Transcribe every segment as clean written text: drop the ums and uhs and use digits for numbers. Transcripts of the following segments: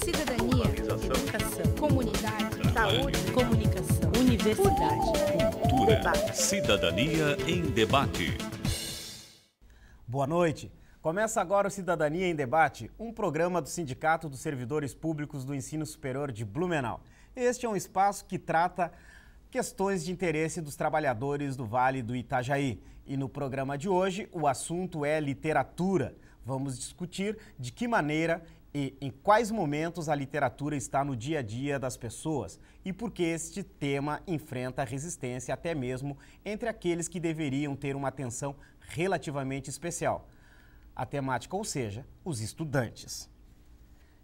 cidadania, educação, comunidade, saúde, comunicação, universidade, cultura, debate. Cidadania em Debate. Boa noite. Começa agora o Cidadania em Debate, um programa do Sindicato dos Servidores Públicos do Ensino Superior de Blumenau. Este é um espaço que trata questões de interesse dos trabalhadores do Vale do Itajaí. E no programa de hoje, o assunto é literatura. Vamos discutir de que maneira e em quais momentos a literatura está no dia a dia das pessoas e por que este tema enfrenta resistência até mesmo entre aqueles que deveriam ter uma atenção relativamente especial. A temática, ou seja, os estudantes.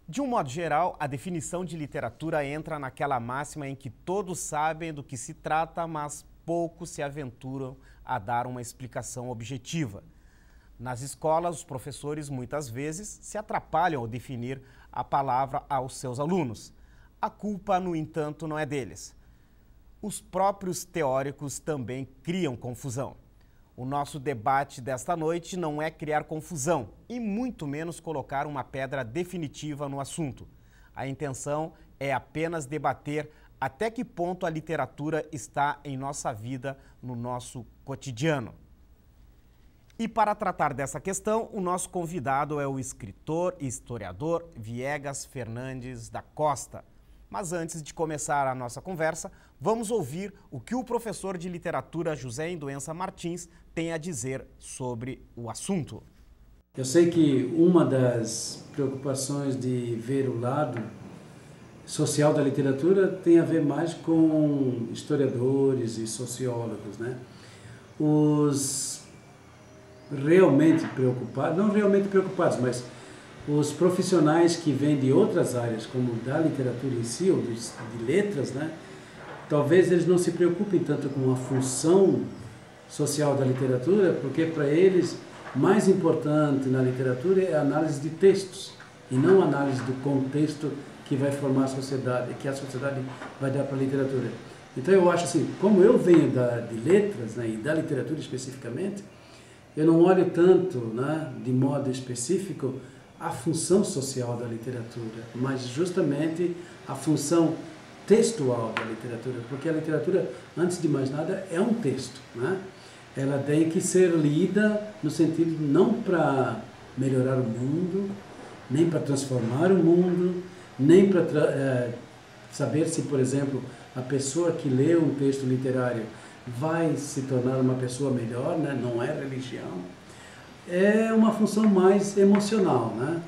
De um modo geral, a definição de literatura entra naquela máxima em que todos sabem do que se trata, mas poucos se aventuram a dar uma explicação objetiva. Nas escolas, os professores muitas vezes se atrapalham ao definir a palavra aos seus alunos. A culpa, no entanto, não é deles. Os próprios teóricos também criam confusão. O nosso debate desta noite não é criar confusão e muito menos colocar uma pedra definitiva no assunto. A intenção é apenas debater até que ponto a literatura está em nossa vida, no nosso cotidiano. E para tratar dessa questão, o nosso convidado é o escritor e historiador Viegas Fernandes da Costa. Mas antes de começar a nossa conversa, vamos ouvir o que o professor de literatura José Induença Martins tem a dizer sobre o assunto. Eu sei que uma das preocupações de ver o lado social da literatura tem a ver mais com historiadores e sociólogos, né? Os realmente preocupados, não realmente preocupados, mas os profissionais que vêm de outras áreas, como da literatura em si, ou de letras, né? Talvez eles não se preocupem tanto com a função social da literatura, porque para eles mais importante na literatura é a análise de textos e não a análise do contexto que vai formar a sociedade, que a sociedade vai dar para a literatura. Então eu acho assim, como eu venho de letras, né, e da literatura especificamente, eu não olho tanto, né, de modo específico a função social da literatura, mas justamente a função textual da literatura, porque a literatura, antes de mais nada, é um texto, né? Ela tem que ser lida no sentido não para melhorar o mundo, nem para transformar o mundo, nem para saber se, por exemplo, a pessoa que lê um texto literário vai se tornar uma pessoa melhor, né? Não é religião. É uma função mais emocional, né?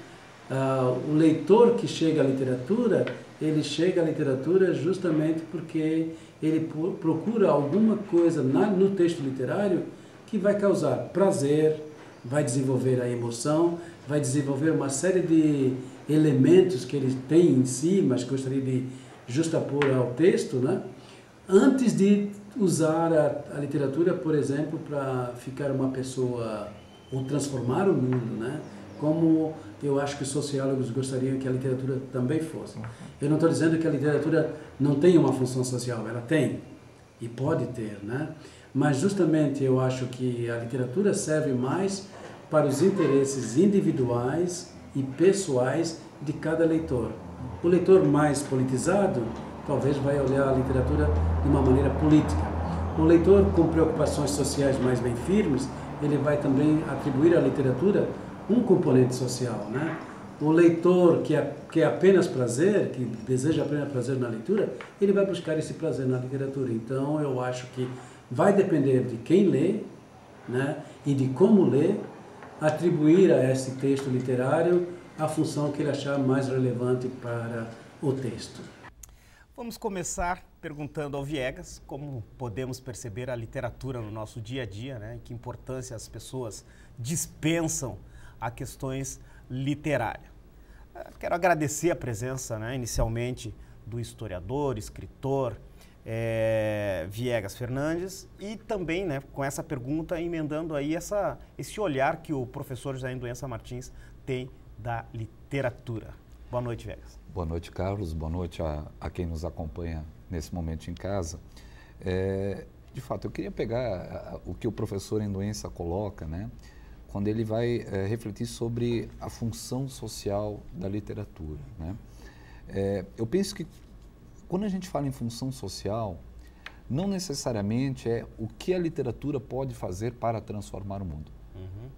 O leitor que chega à literatura, ele chega à literatura justamente porque ele procura alguma coisa no texto literário que vai causar prazer, vai desenvolver a emoção, vai desenvolver uma série de elementos que ele tem em si, mas gostaria de justapor ao texto, né? Antes de usar a literatura, por exemplo, para ficar uma pessoa ou transformar o mundo, né? Como eu acho que os sociólogos gostariam que a literatura também fosse. Eu não estou dizendo que a literatura não tem uma função social, ela tem e pode ter, né? Mas justamente eu acho que a literatura serve mais para os interesses individuais e pessoais de cada leitor. O leitor mais politizado talvez vai olhar a literatura de uma maneira política. O leitor com preocupações sociais mais bem firmes, ele vai também atribuir à literatura um componente social, né? O leitor que é apenas prazer, que deseja apenas prazer na leitura, ele vai buscar esse prazer na literatura. Então, eu acho que vai depender de quem lê, né? E de como lê, atribuir a esse texto literário a função que ele achar mais relevante para o texto. Vamos começar perguntando ao Viegas como podemos perceber a literatura no nosso dia a dia, né? Que importância as pessoas dispensam a questões literárias. Quero agradecer a presença, né, inicialmente, do historiador, escritor Viegas Fernandes e também, né, com essa pergunta, emendando aí esse olhar que o professor José Induença Martins tem da literatura. Boa noite, Viegas. Boa noite, Carlos. Boa noite a quem nos acompanha nesse momento em casa. De fato, eu queria pegar o que o professor Induença coloca, né? Quando ele vai refletir sobre a função social da literatura, né? Eu penso que quando a gente fala em função social, não necessariamente é o que a literatura pode fazer para transformar o mundo.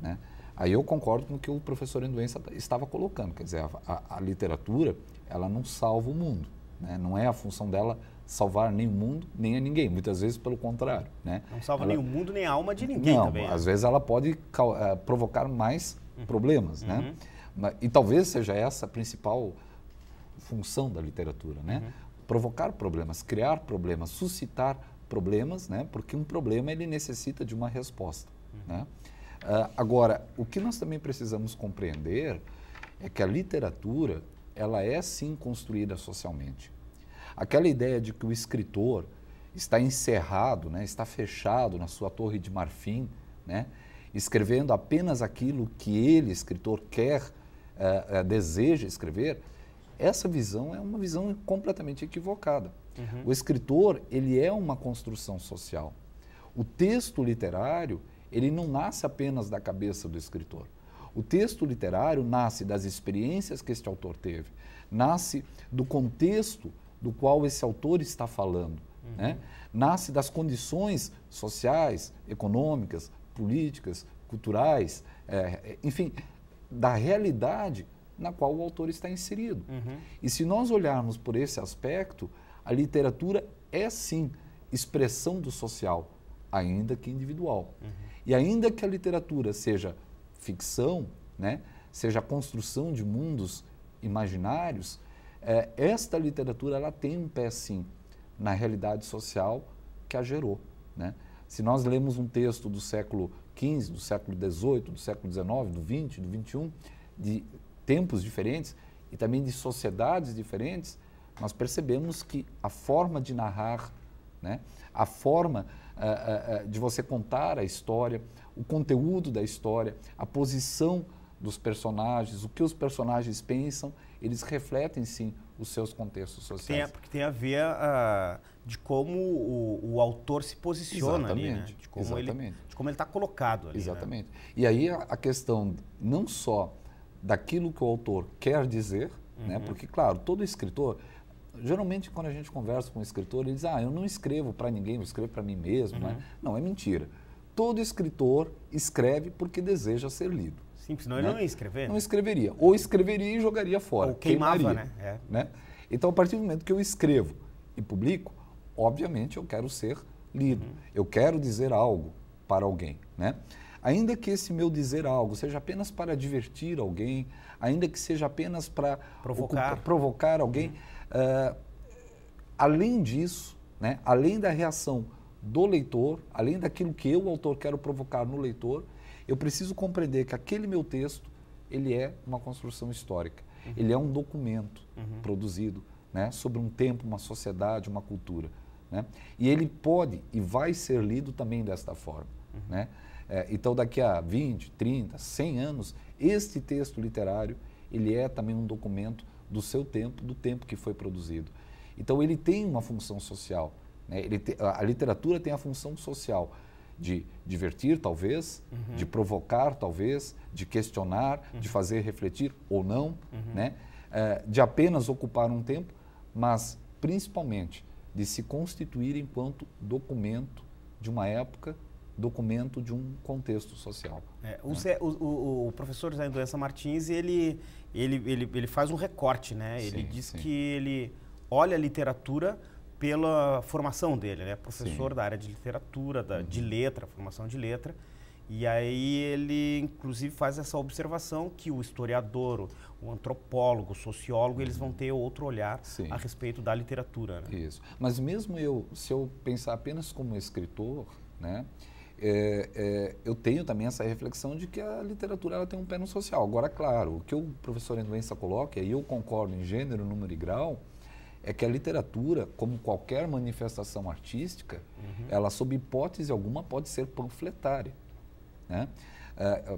Né? Aí eu concordo com o que o professor Endoença estava colocando, quer dizer, a literatura, ela não salva o mundo, né? Não é a função dela salvar nem o mundo, nem a ninguém, muitas vezes pelo contrário. Né? Não salva nem o mundo, nem a alma de ninguém também. Às vezes ela pode provocar mais problemas, né? E talvez seja essa a principal função da literatura, né? Provocar problemas, criar problemas, suscitar problemas, né? Porque um problema ele necessita de uma resposta, né? Agora, o que nós também precisamos compreender é que a literatura, ela é sim construída socialmente. Aquela ideia de que o escritor está encerrado, né? Está fechado na sua torre de marfim, né? Escrevendo apenas aquilo que ele, escritor, quer, deseja escrever, essa visão é uma visão completamente equivocada. O escritor, ele é uma construção social. O texto literário, ele não nasce apenas da cabeça do escritor. O texto literário nasce das experiências que este autor teve, nasce do contexto do qual esse autor está falando, né? Nasce das condições sociais, econômicas, políticas, culturais, enfim, da realidade na qual o autor está inserido. E se nós olharmos por esse aspecto, a literatura é sim expressão do social, ainda que individual. E ainda que a literatura seja ficção, né, seja a construção de mundos imaginários, esta literatura ela tem um pé sim na realidade social que a gerou, né? Se nós lemos um texto do século XV, do século XVIII, do século XIX, do XX, do XXI, de tempos diferentes e também de sociedades diferentes, nós percebemos que a forma de narrar, né, a forma de você contar a história, o conteúdo da história, a posição dos personagens, o que os personagens pensam, eles refletem sim os seus contextos sociais. Porque tem a ver de como o autor se posiciona ali, né? De como ele está colocado ali. Exatamente. Né? E aí a questão não só daquilo que o autor quer dizer, né? Porque, claro, todo escritor, geralmente quando a gente conversa com um escritor, ele diz, eu não escrevo para ninguém, eu escrevo para mim mesmo. Né? Não, é mentira. Todo escritor escreve porque deseja ser lido. Sim, senão ele não ia escrever. Não escreveria. Ou escreveria e jogaria fora. Ou queimava, né? Então, a partir do momento que eu escrevo e publico, obviamente eu quero ser lido. Eu quero dizer algo para alguém, né? Ainda que esse meu dizer algo seja apenas para divertir alguém, ainda que seja apenas para provocar alguém, além disso, né, além da reação do leitor, além daquilo que eu, o autor, quero provocar no leitor, eu preciso compreender que aquele meu texto, ele é uma construção histórica. Ele é um documento produzido, né, sobre um tempo, uma sociedade, uma cultura. Né? E ele pode e vai ser lido também desta forma. Né? Então, daqui a 20, 30, 100 anos, este texto literário, ele é também um documento do seu tempo, do tempo que foi produzido. Então, ele tem uma função social. Né? A literatura tem a função social de divertir, talvez, de provocar, talvez, de questionar, de fazer refletir ou não, né? De apenas ocupar um tempo, mas, principalmente, de se constituir enquanto documento de uma época, documento de um contexto social. O professor José Endoença Martins, ele faz um recorte, né? Ele diz que ele olha a literatura pela formação dele, né? Professor da área de literatura, de letra, formação de letra. E aí ele, inclusive, faz essa observação que o historiador, o antropólogo, o sociólogo, eles vão ter outro olhar a respeito da literatura. Né? Isso. Mas mesmo se eu pensar apenas como escritor, né, eu tenho também essa reflexão de que a literatura ela tem um pé no social. Agora, claro, o que o professor Endoença coloca, e eu concordo em gênero, número e grau, é que a literatura, como qualquer manifestação artística, ela, sob hipótese alguma, pode ser panfletária. Né?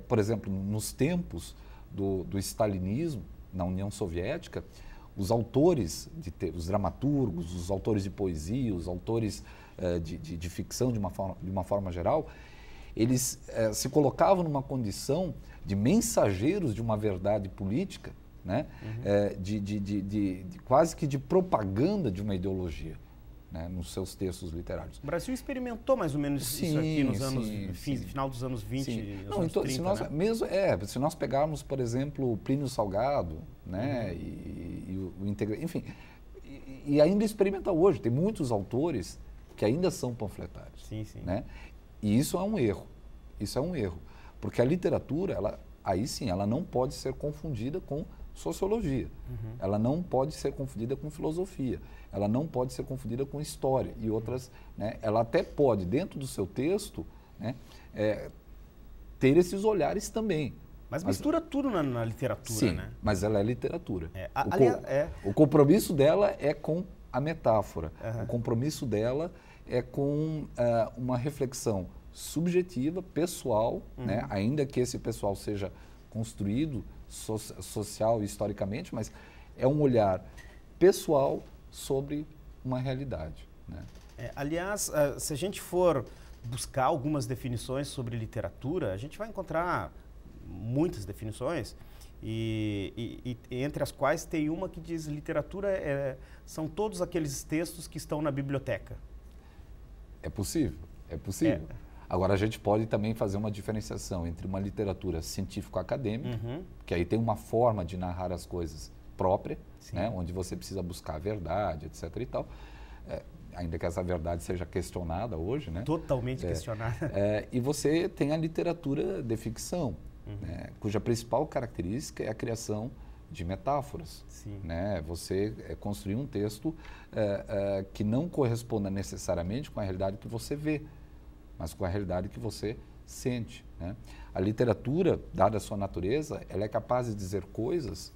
Por exemplo, nos tempos do stalinismo, na União Soviética, os autores, os dramaturgos, os autores de poesia, os autores de ficção de uma forma geral, eles se colocavam numa condição de mensageiros de uma verdade política, né? Quase que de propaganda de uma ideologia, né? Nos seus textos literários. O Brasil experimentou mais ou menos isso aqui nos anos, final dos anos 20, Não, anos então, 30, se nós, né? se nós pegarmos, por exemplo, o Plínio Salgado, né? E o enfim, e ainda experimenta hoje. Tem muitos autores que ainda são panfletários. Sim, sim. Né? E isso é um erro. Isso é um erro. Porque a literatura, aí sim, ela não pode ser confundida com sociologia. Ela não pode ser confundida com filosofia. Ela não pode ser confundida com história e outras. Né? Ela até pode, dentro do seu texto, né, ter esses olhares também. Mas mistura tudo na literatura, sim, né? Mas ela é literatura. O O compromisso dela é com a metáfora. O compromisso dela é com uma reflexão subjetiva, pessoal, né? Ainda que esse pessoal seja construído social e historicamente, mas é um olhar pessoal sobre uma realidade. Né? Aliás, se a gente for buscar algumas definições sobre literatura, a gente vai encontrar muitas definições, e entre as quais tem uma que diz literatura são todos aqueles textos que estão na biblioteca. É possível, é possível. Agora, a gente pode também fazer uma diferenciação entre uma literatura científico-acadêmica, que aí tem uma forma de narrar as coisas própria, né, onde você precisa buscar a verdade, etc. e tal, ainda que essa verdade seja questionada hoje. Né? Totalmente questionada. E você tem a literatura de ficção, né, cuja principal característica é a criação de metáforas. Né? Você construir um texto que não corresponda necessariamente com a realidade que você vê, mas com a realidade que você sente. Né? A literatura, dada a sua natureza, ela é capaz de dizer coisas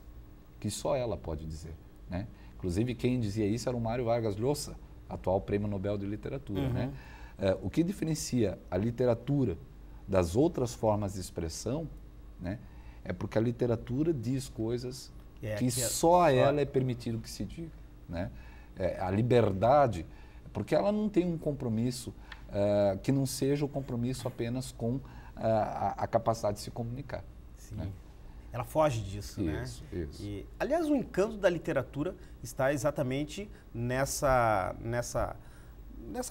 que só ela pode dizer. Né? Inclusive, quem dizia isso era o Mário Vargas Llosa, atual Prêmio Nobel de Literatura. Né? O que diferencia a literatura das outras formas de expressão, né, é porque a literatura diz coisas que só a ela é permitido que se diga. Né? A liberdade, porque ela não tem um compromisso que não seja o compromisso apenas com a capacidade de se comunicar. Sim. Né? Ela foge disso, isso, né? Isso. E, aliás, o encanto da literatura está exatamente nessa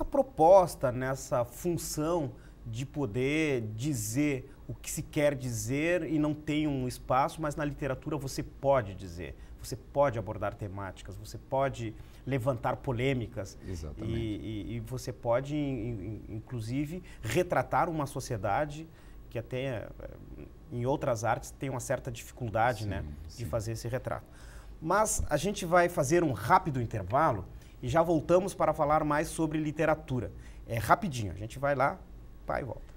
proposta, nessa função de poder dizer o que se quer dizer e não tem um espaço, mas na literatura você pode dizer, você pode abordar temáticas, você pode levantar polêmicas. Exatamente. E você pode, inclusive, retratar uma sociedade que até em outras artes tem uma certa dificuldade, né, de fazer esse retrato. Mas a gente vai fazer um rápido intervalo e já voltamos para falar mais sobre literatura. É rapidinho, a gente vai lá, vai e volta.